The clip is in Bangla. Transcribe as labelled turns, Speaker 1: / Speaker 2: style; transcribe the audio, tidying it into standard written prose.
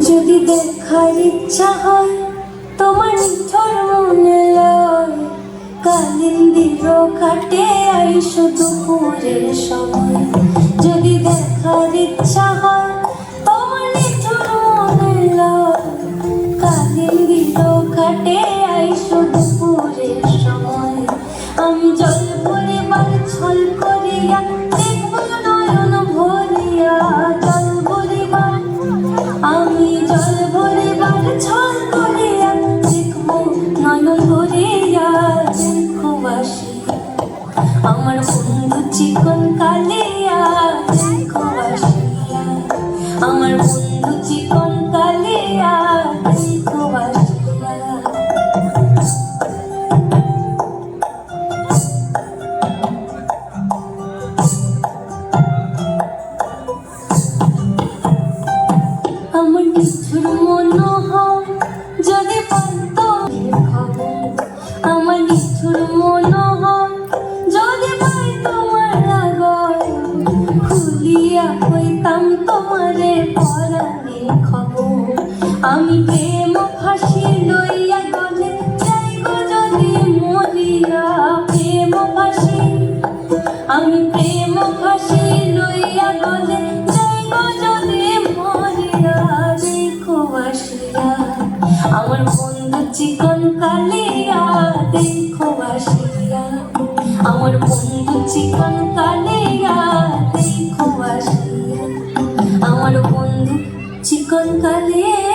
Speaker 1: যদি দেখার ইচ্ছা হয় তোমার নিঠুর মনে লয়, কালিন্দির ঘাটে আইসো দুপুরের সময়। যদি দেখার ইচ্ছা হয় তোমার নিঠুর মনে লয়, কালিন্দির ঘাটে আইসো দুপুরের সময়। আমি জল ভরিবার ছল করিয়া দেখব নয়ন ভরিয়া, জল ভরিবার আমি জল ভরিবার ছল করিয়া দেখব নয়ন ভরিয়া। দেখো আসিয়া আমার বন্ধু চিকন কালিয়া, দেখো আসিয়া আমার বন্ধু চিকন কালিয়া, দেখো আসিয়া। আমার নিঠুর মনোহর যদি পাইত খবর, আমার নিঠুর মনোহর যদি পাইত লাগর, খুলিয়া কইতাম তোমারে পরাণে খবর। আমি প্রেম ফাঁসি লইয়া গলে যাইব যদি মরিয়া, প্রেম ফাঁসি আমি প্রেম ফাঁসি লইয়া গলে যাইব যদি মরিয়া। দেখো আসিয়া আমার বন্ধু চিকন কালিয়া, দেখো আসিয়া আমার বন্ধু চিকন কালিয়া, দেখো আসিয়া আমার বন্ধু চিকন কালিয়া।